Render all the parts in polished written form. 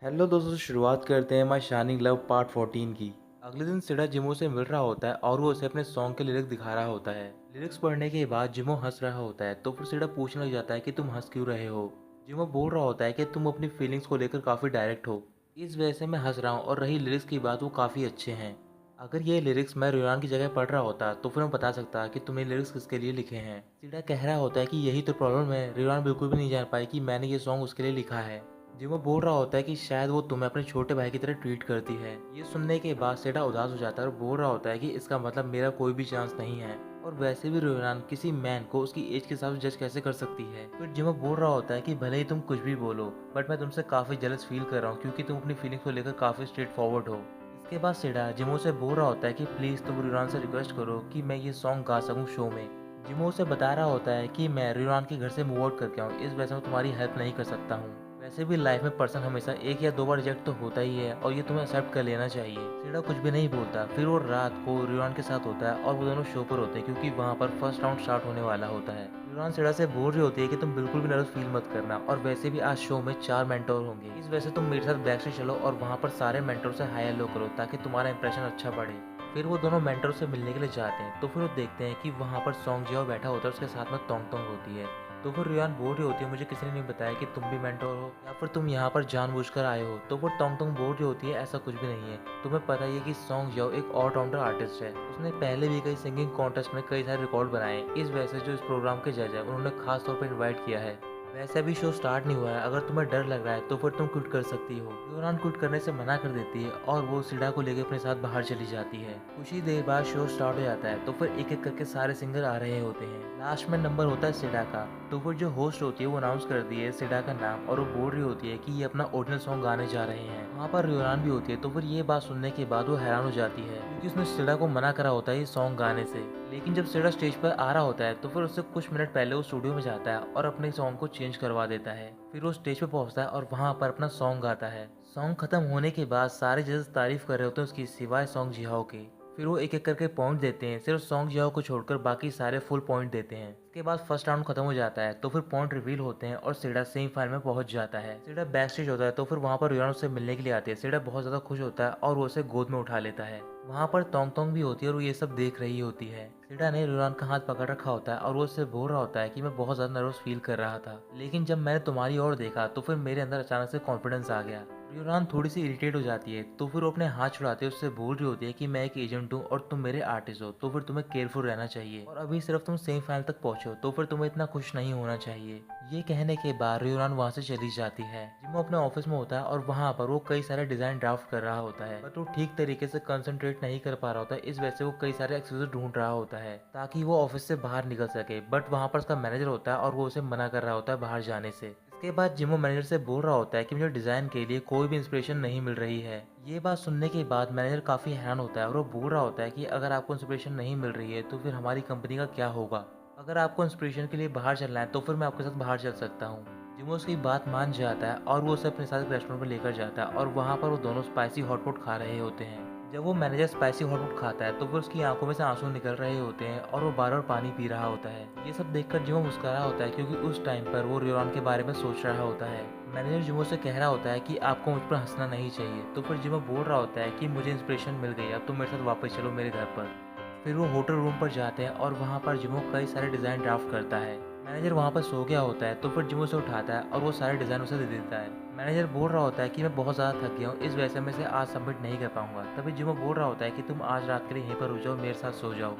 Hello दोस्तों, शुरुआत करते हैं माई शाइनिंग लव पार्ट 14 की। अगले दिन सिडा जिमो से मिल रहा होता है और वो उसे अपने सॉन्ग के लिरिक्स दिखा रहा होता है। लिरिक्स पढ़ने के बाद जिमो हंस रहा होता है तो फिर सिडा पूछने लग जाता है कि तुम हंस क्यों रहे हो। जिमो बोल रहा होता है कि तुम अपनी फीलिंग्स को लेकर काफ़ी डायरेक्ट हो, इस वजह से मैं हंस रहा हूँ, और रही लिरिक्स की बात, वो काफ़ी अच्छे हैं। अगर ये लिरिक्स मैं रियान की जगह पढ़ रहा होता तो फिर मैं बता सकता कि तुमने लिरिक्स किसके लिए लिखे हैं। सिडा कह रहा होता है कि यही तो प्रॉब्लम है, रियान बिल्कुल भी नहीं जान पाई कि मैंने ये सॉन्ग उसके लिए लिखा है। जिमो बोल रहा होता है कि शायद वो तुम्हें अपने छोटे भाई की तरह ट्रीट करती है। ये सुनने के बाद सेडा उदास हो जाता है और बोल रहा होता है कि इसका मतलब मेरा कोई भी चांस नहीं है, और वैसे भी रोनान किसी मैन को उसकी एज के हिसाब से जज कैसे कर सकती है। फिर जिमो बोल रहा होता है कि भले ही तुम कुछ भी बोलो, बट मैं तुमसे काफ़ी जेलस फील कर रहा हूँ क्योंकि तुम अपनी फीलिंग्स को लेकर काफ़ी स्ट्रेट फॉरवर्ड हो। इसके बाद सेडा जिमो से बोल रहा होता है कि प्लीज़ तुम रियान से रिक्वेस्ट करो कि मैं ये सॉन्ग गा सकूँ शो में। जिमो उसे बता रहा होता है कि मैं रियान के घर से मूव आउट करके आऊँ, इस वजह से मैं तुम्हारी हेल्प नहीं कर सकता हूँ। वैसे भी लाइफ में पर्सन हमेशा एक या दो बार रिजेक्ट तो होता ही है, और ये तुम्हें एक्सेप्ट कर लेना चाहिए। सीडा कुछ भी नहीं बोलता। फिर वो रात को रियान के साथ होता है और वो दोनों शो पर होते हैं क्योंकि वहाँ पर फर्स्ट राउंड स्टार्ट होने वाला होता है। रियान सीडा से बोल रही होती है कि तुम बिल्कुल भी नर्वस फील मत करना, और वैसे भी आज शो में 4 मेंटोर होंगे, इस वजह से तुम मेरे साथ बैक से चलो और वहाँ पर सारे मेंटोर से हाई हेलो करो ताकि तुम्हारा इंप्रेशन अच्छा बढ़े। फिर वो दोनों मेंटर से मिलने के लिए जाते हैं तो फिर वो देखते हैं कि वहाँ पर सॉन्ग जियो बैठा होता है, उसके साथ में तोंग तोंग होती है। तो फिर रियान बोल रही होती है मुझे किसी ने नहीं बताया कि तुम भी मेंटोर हो, या फिर तुम यहाँ पर जानबूझकर आए हो। तो फिर तोंग तोंग बोल रही होती है ऐसा कुछ भी नहीं है, तुम्हें पता ही है कि सॉन्ग जियो एक ऑलराउंडर आर्टिस्ट है, उसने पहले भी कई सिंगिंग कॉन्टेस्ट में कई सारे रिकॉर्ड बनाए। इस वजह से जो इस प्रोग्राम के जज है उन्होंने खास तौर पर इन्वाइट किया है। वैसे अभी शो स्टार्ट नहीं हुआ है, अगर तुम्हें डर लग रहा है तो फिर तुम क्विट कर सकती हो। यूरान क्विट करने से मना कर देती है और वो सिडा को लेकर अपने साथ बाहर चली जाती है। कुछ ही देर बाद शो स्टार्ट हो जाता है तो फिर एक एक करके सारे सिंगर आ रहे होते हैं। लास्ट में नंबर होता है सिडा का। तो फिर जो होस्ट होती है वो अनाउंस करती है सिडा का नाम, और वो बोल रही होती है कि ये अपना ओरिजिनल सॉन्ग गाने जा रहे हैं। वहाँ पर यूरान भी होती है तो फिर ये बात सुनने के बाद वो हैरान हो जाती है क्योंकि उसने सिडा को मना करा होता है ये सॉन्ग गाने से। लेकिन जब सिडा स्टेज पर आ रहा होता है तो फिर उससे कुछ मिनट पहले वो स्टूडियो में जाता है और अपने सॉन्ग को चेंज करवा देता है। फिर वो स्टेज पे पहुंचता है और वहां पर अपना सॉन्ग गाता है। सॉन्ग खत्म होने के बाद सारे जजेस तारीफ कर रहे होते हैं उसकी, सिवाय सॉन्ग जिहाओ के। फिर वो एक एक करके पॉइंट देते हैं, सिर्फ सॉन्ग जिहाओ को छोड़कर बाकी सारे फुल पॉइंट देते हैं। इसके बाद फर्स्ट राउंड खत्म हो जाता है तो फिर पॉइंट रिवील होते हैं और सिडा सेमीफाइनल में पहुंच जाता है। सिडा बैक स्टेज होता है तो फिर वहां पर रियान उससे मिलने के लिए आती है। सिडा बहुत ज्यादा खुश होता है और वो उसे गोद में उठा लेता है। वहाँ पर तोंग तोंग भी होती है और वो ये सब देख रही होती है। सिडा ने रियान का हाथ पकड़ रखा होता है और वो उससे बोल रहा होता है कि मैं बहुत ज़्यादा नर्वस फील कर रहा था, लेकिन जब मैंने तुम्हारी ओर देखा तो फिर मेरे अंदर अचानक से कॉन्फिडेंस आ गया। रियान थोड़ी सी इरिटेट हो जाती है तो फिर वो अपने हाथ छुड़ाते हुए उससे बोल रही होती है कि मैं एक एजेंट हूँ और तुम मेरे आर्टिस्ट हो, तो फिर तुम्हें केयरफुल रहना चाहिए, और अभी सिर्फ तुम सेमीफाइनल तक पहुंचो तो फिर तुम्हें इतना खुश नहीं होना चाहिए। ये कहने के बाद रियोरान वहाँ से चली जाती है। जिमो अपने ऑफिस में होता है और वहाँ पर वो कई सारे डिजाइन ड्राफ्ट कर रहा होता है, बट वो ठीक तरीके से कंसंट्रेट नहीं कर पा रहा होता है। इस वजह से वो कई सारे एक्सक्यूज ढूंढ रहा होता है ताकि वो ऑफिस से बाहर निकल सके, बट वहाँ पर उसका मैनेजर होता है और वो उसे मना कर रहा होता है बाहर जाने से। इसके बाद जिमो मैनेजर से बोल रहा होता है कि मुझे डिजाइन के लिए कोई भी इंस्पिरेशन नहीं मिल रही है। ये बात सुनने के बाद मैनेजर काफी हैरान होता है और वो बोल रहा होता है कि अगर आपको इंस्पिरेशन नहीं मिल रही है तो फिर हमारी कंपनी का क्या होगा। अगर आपको इंस्पिरेशन के लिए बाहर चलना है तो फिर मैं आपके साथ बाहर चल सकता हूँ। जिमो उसकी बात मान जाता है और वो उसे अपने साथ एक रेस्टोरेंट में लेकर जाता है, और वहाँ पर वो दोनों स्पाइसी हॉटपॉट खा रहे होते हैं। जब वो मैनेजर स्पाइसी हॉटपॉट खाता है तो फिर उसकी आंखों में से आंसू निकल रहे होते हैं और वो बार बार पानी पी रहा होता है। ये सब देखकर जिमो मुस्कुरा होता है क्योंकि उस टाइम पर वो रियोन के बारे में सोच रहा होता है। मैनेजर जिमो से कह रहा होता है कि आपको मुझ पर हंसना नहीं चाहिए, तो फिर जिमो बोल रहा होता है कि मुझे इंस्पिरेशन मिल गई, अब तुम मेरे साथ वापस चलो मेरे घर पर। फिर वो होटल रूम पर जाते हैं और वहाँ पर जिमो कई सारे डिज़ाइन ड्राफ्ट करता है। मैनेजर वहाँ पर सो गया होता है तो फिर जिमो उसे उठाता है और वो सारे डिज़ाइन उसे दे देता है। मैनेजर बोल रहा होता है कि मैं बहुत ज़्यादा थक गया हूँ, इस वजह से मैं इसे आज सबमिट नहीं कर पाऊंगा। तभी जिमो बोल रहा होता है कि तुम आज रात के लिए यहीं पर रुक जाओ, मेरे साथ सो जाओ।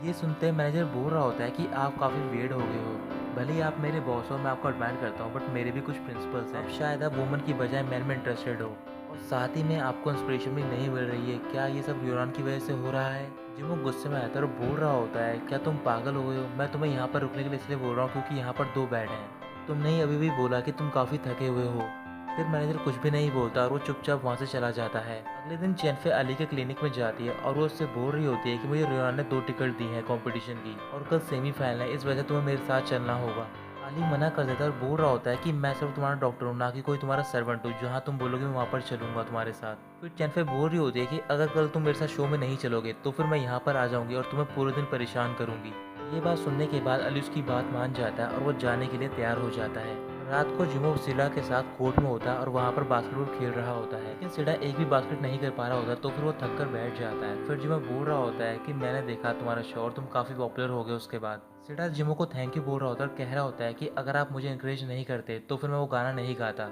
ये सुनते मैनेजर बोल रहा होता है कि आप काफ़ी वियर्ड हो गए हो, भले ही आप मेरे बॉस हो, मैं आपको एडमायर करता हूँ, बट मेरे भी कुछ प्रिंसिपल्स हैं। अब शायद आप वुमन की बजाय मैन में इंटरेस्टेड हो, और साथ ही में आपको इंस्पिरेशन भी नहीं मिल रही है। क्या ये सब यूरान की वजह से हो रहा है? जिमो गुस्से में आता है और बोल रहा होता है क्या तुम पागल हो गए हो? मैं तुम्हें यहाँ पर रुकने के लिए इसलिए बोल रहा हूँ क्योंकि यहाँ पर 2 बेड हैं। तुमने ही अभी भी बोला कि तुम काफ़ी थके हुए हो। फिर मैनेजर कुछ भी नहीं बोलता और वो चुपचाप वहाँ से चला जाता है। अगले दिन चेनफे अली के क्लिनिक में जाती है और वो उससे बोल रही होती है कि मुझे रियान ने 2 टिकट दी हैं कंपटीशन की, और कल सेमीफाइनल है, इस वजह से तुम्हें मेरे साथ चलना होगा। अली मना कर देता है और बोल रहा होता है कि मैं सिर्फ तुम्हारा डॉक्टर हूँ, ना कि कोई तुम्हारा सर्वेंट हूँ, जहाँ तुम बोलोगे मैं वहाँ पर चलूंगा तुम्हारे साथ। फिर चेनफे बोल रही होती है कि अगर कल तुम मेरे साथ शो में नहीं चलोगे तो फिर मैं यहाँ पर आ जाऊंगी और तुम्हें पूरे दिन परेशान करूंगी। ये बात सुनने के बाद अली उसकी बात मान जाता है और वो जाने के लिए तैयार हो जाता है। रात को जिमो सिडा के साथ कोर्ट में होता है और वहाँ पर बास्केटबॉल खेल रहा होता है, लेकिन सिडा एक भी बास्केट नहीं कर पा रहा होता, तो फिर वो थक कर बैठ जाता है। फिर जिमो बोल रहा होता है कि मैंने देखा तुम्हारा शो और तुम काफ़ी पॉपुलर हो गए। उसके बाद सिडा जिमो को थैंक यू बोल रहा होता है और कह रहा होता है कि अगर आप मुझे इंकरेज नहीं करते तो फिर मैं वो गाना नहीं गाता।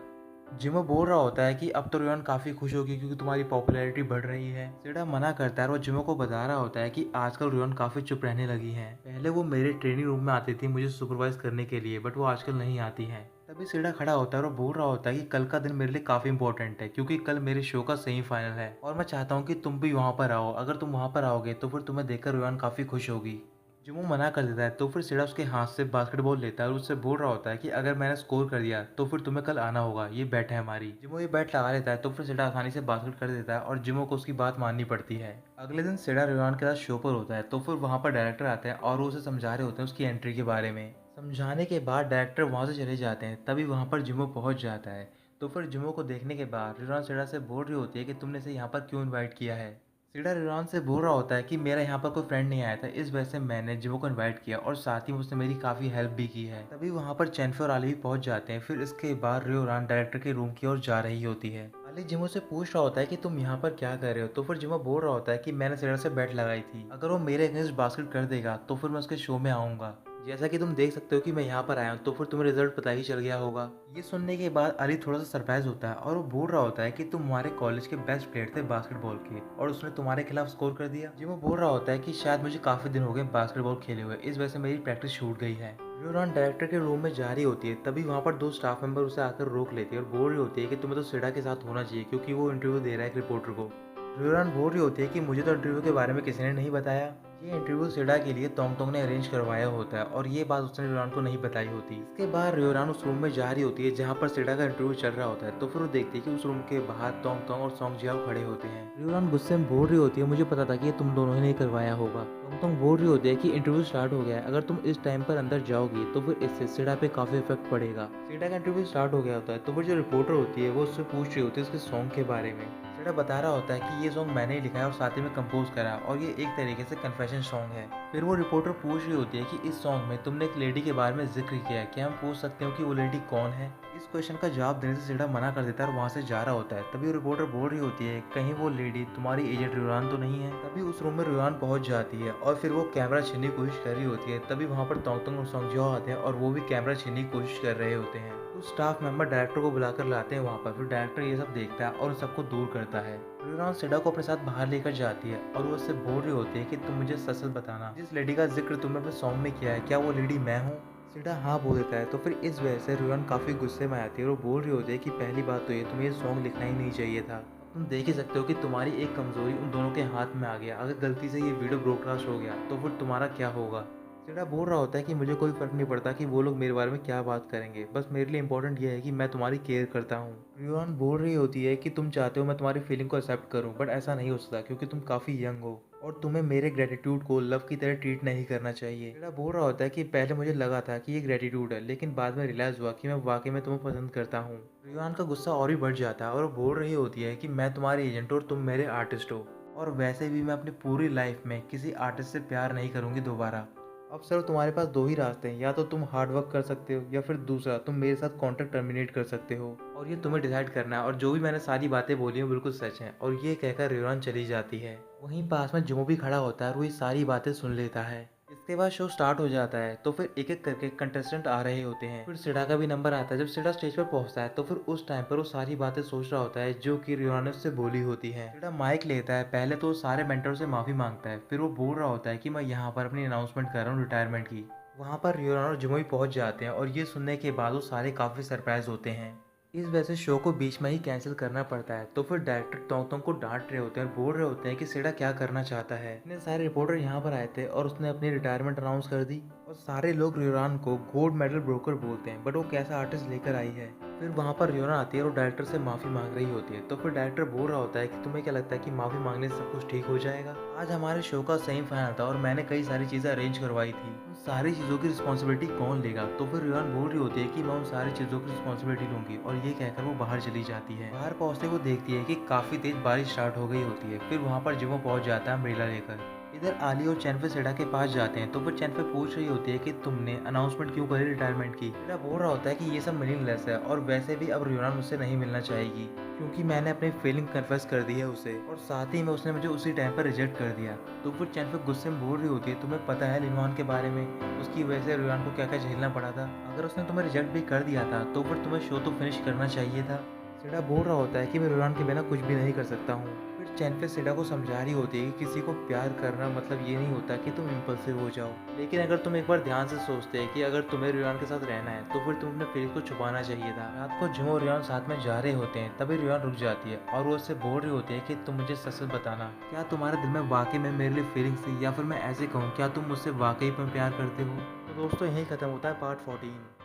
जिमो बोल रहा होता है कि अब तो रियोन काफ़ी खुश होगी क्योंकि तुम्हारी पॉपुलैरिटी बढ़ रही है। सिडा मना करता है और वो जिमो को बता रहा होता है कि आजकल रियोन काफ़ी चुप रहने लगी है। पहले वो मेरे ट्रेनिंग रूम में आती थी मुझे सुपरवाइज करने के लिए, बट वो आजकल नहीं आती है। तभी सिडा खड़ा होता है और बोल रहा होता है कि कल का दिन मेरे लिए काफ़ी इंपॉर्टेंट है क्योंकि कल मेरे शो का सेमीफाइनल है और मैं चाहता हूँ कि तुम भी वहाँ पर आओ। अगर तुम वहाँ पर आओगे तो फिर तुम्हें देखकर रियोन काफ़ी खुश होगी। जिमो मना कर देता है तो फिर सिडा उसके हाथ से बास्केटबॉल लेता है और उससे बोल रहा होता है कि अगर मैंने स्कोर कर दिया तो फिर तुम्हें कल आना होगा, ये बैट है हमारी। जिमो ये बैट लगा लेता है तो फिर सिडा आसानी से बास्केट कर देता है और जिमो को उसकी बात माननी पड़ती है। अगले दिन सिडा रियोन के साथ शो पर होता है तो फिर वहाँ पर डायरेक्टर आते हैं और वो उसे समझा रहे होते हैं उसकी एंट्री के बारे में। समझाने के बाद डायरेक्टर वहाँ से चले जाते हैं, तभी वहाँ पर जिमो पहुँच जाता है। तो फिर जिमो को देखने के बाद रियोन सिडा से बोल रही होती है कि तुमने इसे यहाँ पर क्यों इन्वाइट किया है। सीडा रिरॉन से बोल रहा होता है कि मेरा यहाँ पर कोई फ्रेंड नहीं आया था, इस वजह से मैंने जिमो को इनवाइट किया और साथ ही उसने मेरी काफ़ी हेल्प भी की है। तभी वहाँ पर चैनफे और आली भी पहुँच जाते हैं। फिर इसके बाद रियोरान डायरेक्टर के रूम की ओर जा रही होती है। आली जिमो से पूछ रहा होता है कि तुम यहाँ पर क्या कर रहे हो, तो फिर जिमो बोल रहा होता है कि मैंने सीडा से बैट लगाई थी, अगर वो मेरे अगेंस्ट बास्केट कर देगा तो फिर मैं उसके शो में आऊँगा। जैसा कि तुम देख सकते हो कि मैं यहाँ पर आया हूँ, तो फिर तुम्हें रिजल्ट पता ही चल गया होगा। ये सुनने के बाद अली थोड़ा सा सरप्राइज होता है और वो बोल रहा होता है कि तुम हमारे कॉलेज के बेस्ट प्लेयर थे बास्केटबॉल के और उसने तुम्हारे खिलाफ स्कोर कर दिया। जिमो बोल रहा होता है कि शायद मुझे काफ़ी दिन हो गए बास्केटबॉल खेले हुए, इस वजह से मेरी प्रैक्टिस छूट गई है। रियोरान डायरेक्टर के रूम में जा रही होती है, तभी वहाँ पर दो स्टाफ मेंबर उसे आकर रोक लेते हैं और बोल रही होती है कि तुम्हें तो सिडा के साथ होना चाहिए क्योंकि वो इंटरव्यू दे रहा है एक रिपोर्टर को। रियोरान बोल रही होती है कि मुझे तो इंटरव्यू के बारे में किसी ने नहीं बताया। ये इंटरव्यू सिडा के लिए तोंग तोंग ने अरेंज करवाया होता है और ये बात उसने रियोरान को नहीं बताई होती। इसके बाद रियोरान उस रूम में जा रही होती है जहाँ पर सिडा का इंटरव्यू चल रहा होता है, तो फिर वो देखती है कि उस रूम के बाहर तोंग तोंग और सोंग जियाओ खड़े होते हैं। रियोरान गुस्से में बोल रही होती है मुझे पता था कि ये तुम दोनों ही ने करवाया होगा। तोंग तोंग बोल रही होती है कि इंटरव्यू स्टार्ट हो गया है, अगर तुम इस टाइम पर अंदर जाओगी तो फिर इससे सिडा पे काफी इफेक्ट पड़ेगा। सिडा का इंटरव्यू स्टार्ट हो गया होता है तो फिर जो रिपोर्टर होती है वो उससे पूछ रही होती है उसके सॉन्ग के बारे में। सिडा बता रहा होता है कि ये सॉन्ग मैंने ही लिखा है और साथ ही में कंपोज करा और ये एक तरीके से कन्फेशन सॉन्ग है। फिर वो रिपोर्टर पूछ रही होती है कि इस सॉन्ग में तुमने एक लेडी के बारे में जिक्र किया है, क्या हम पूछ सकते हो कि वो लेडी कौन है। इस क्वेश्चन का जवाब देने से सिडा मना कर देता है और वहाँ से जा रहा होता है। तभी वो रिपोर्टर बोल रही होती है कहीं वो लेडी तुम्हारी एजेंट रियोरान तो नहीं है। तभी उस रूम में रियोरान पहुंच जाती है और फिर वो कैमरा छीनने की कोशिश कर रही होती है। तभी वहाँ पर तोंग तोंग और सोंग जियाओ आते हैं और वो भी कैमरा छीनने की कोशिश कर रहे होते हैं। तो स्टाफ मेंबर डायरेक्टर को बुलाकर लाते हैं वहाँ पर। फिर डायरेक्टर ये सब देखता है और उन सबको दूर करता है। रियोरान सिडा को अपने साथ बाहर लेकर जाती है और वो उससे बोल रही होती है कि तुम मुझे सच सच बताना, जिस लेडी का जिक्र तुमने अपने सॉन्ग में किया है क्या वो लेडी मैं हूँ। सिडा हाँ बोल देता है। तो फिर इस वजह से रियोरान काफ़ी गुस्से में आती है और वो बोल रही होती है कि पहली बात तो ये तुम्हें ये सॉन्ग लिखना ही नहीं चाहिए था। तुम देख ही सकते हो कि तुम्हारी एक कमजोरी उन दोनों के हाथ में आ गया, अगर गलती से ये वीडियो ब्रॉडकास्ट हो गया तो फिर तुम्हारा क्या होगा। सिडा बोल रहा होता है कि मुझे कोई फर्क नहीं पड़ता कि वो लोग मेरे बारे में क्या बात करेंगे, बस मेरे लिए इंपॉर्टेंट ये है कि मैं तुम्हारी केयर करता हूँ। रियोन बोल रही होती है कि तुम चाहते हो मैं तुम्हारी फीलिंग को एक्सेप्ट करूँ, बट ऐसा नहीं हो सकता क्योंकि तुम काफ़ी यंग हो और तुम्हें मेरे ग्रेटिट्यूड को लव की तरह ट्रीट नहीं करना चाहिए। सिडा बोल रहा होता है कि पहले मुझे लगा था कि ये ग्रेटिट्यूड है, लेकिन बाद में रियलाइज़ हुआ कि मैं वाकई में तुम्हें पसंद करता हूँ। रियोन का गुस्सा और भी बढ़ जाता है और वो बोल रही होती है कि मैं तुम्हारी एजेंट हो और तुम मेरे आर्टिस्ट हो और वैसे भी मैं अपनी पूरी लाइफ में किसी आर्टिस्ट से प्यार नहीं करूँगी दोबारा। अब सर तुम्हारे पास दो ही रास्ते हैं, या तो तुम हार्ड वर्क कर सकते हो या फिर दूसरा तुम मेरे साथ कॉन्ट्रैक्ट टर्मिनेट कर सकते हो और ये तुम्हें डिसाइड करना है। और जो भी मैंने सारी बातें बोली हैं बिल्कुल सच हैं। और ये कहकर रियोरान चली जाती है। वहीं पास में जिमो भी खड़ा होता है और वो ये सारी बातें सुन लेता है। इसके बाद शो स्टार्ट हो जाता है तो फिर एक एक करके कंटेस्टेंट आ रहे होते हैं। फिर सिडा का भी नंबर आता है। जब सिडा स्टेज पर पहुंचता है तो फिर उस टाइम पर वो सारी बातें सोच रहा होता है जो कि रियोरान ने उससे बोली होती है। सिडा माइक लेता है, पहले तो सारे मेंटर से माफी मांगता है, फिर वो बोल रहा होता है कि मैं यहाँ पर अपनी अनाउंसमेंट कर रहा हूँ रिटायरमेंट की। वहाँ पर रियोरान और जिमो भी पहुँच जाते हैं और ये सुनने के बाद वो सारे काफ़ी सरप्राइज होते हैं। इस वजह से शो को बीच में ही कैंसिल करना पड़ता है। तो फिर डायरेक्टर तोंग तोंग को डांट रहे होते हैं और बोल रहे होते हैं कि सिडा क्या करना चाहता है। इतने सारे रिपोर्टर यहाँ पर आए थे और उसने अपनी रिटायरमेंट अनाउंस कर दी और सारे लोग रियोरान को गोल्ड मेडल ब्रोकर बोलते हैं, बट वो कैसा आर्टिस्ट लेकर आई है। फिर वहाँ पर रियोरान आती है और डायरेक्टर से माफ़ी मांग रही होती है। तो फिर डायरेक्टर बोल रहा होता है कि तुम्हें क्या लगता है कि माफ़ी मांगने से सब कुछ ठीक हो जाएगा। आज हमारे शो का सेमीफाइनल था और मैंने कई सारी चीज़ें अरेंज करवाई थी, उन सारी चीज़ों की रिस्पॉन्सिबिलिटी कौन लेगा। तो फिर रियोरान बोल रही होती है कि मैं उन सारी चीज़ों की रिस्पॉन्सिबिलिटी लूंगी और ये कहकर वो बाहर चली जाती है। बाहर पहुंचते वो देखती है कि काफ़ी तेज बारिश स्टार्ट हो गई होती है। फिर वहाँ पर जिमो पहुंच जाता है अम्ब्रेला लेकर। इधर आली और चैनफे सेडा के पास जाते हैं तो फिर चैनफे पूछ रही होती है कि तुमने अनाउंसमेंट क्यों करी रिटायरमेंट की। सेडा बोल रहा होता है कि ये सब मीनिंगलेस है और वैसे भी अब रियोना मुझसे नहीं मिलना चाहेगी क्योंकि मैंने अपनी फीलिंग कन्फेस कर दी है उसे, और साथ ही में उसने मुझे उसी टाइम पर रिजेक्ट कर दिया। तो फिर चैनफे गुस्से में बोल रही होती है, तुम्हें पता है लिनवान के बारे में, उसकी वजह से रियोन को क्या क्या झेलना पड़ा था। अगर उसने तुम्हें रिजेक्ट भी कर दिया था तो फिर तुम्हें शो तो फिनिश करना चाहिए था। सेडा बोल रहा होता है कि मैं रोलान के बिना कुछ भी नहीं कर सकता हूँ। फिर चैनफे सेडा को समझा रही होती है कि किसी को प्यार करना मतलब ये नहीं होता कि तुम इम्पल्सिव हो जाओ, लेकिन अगर तुम एक बार ध्यान से सोचते हैं कि अगर तुम्हें रियान के साथ रहना है तो फिर तुम अपने फीलिंग को छुपाना चाहिए था। रात को जिमो और रियान साथ में जा रहे होते हैं तभी रियान रुक जाती है और वो उससे बोल रही होती है कि तुम मुझे सच सच बताना, क्या तुम्हारे दिल में वाकई में मेरे लिए फीलिंग्स थी, या फिर मैं ऐसे कहूँ क्या तुम मुझसे वाकई में प्यार करते हो। तो दोस्तों यही खत्म होता है पार्ट 14।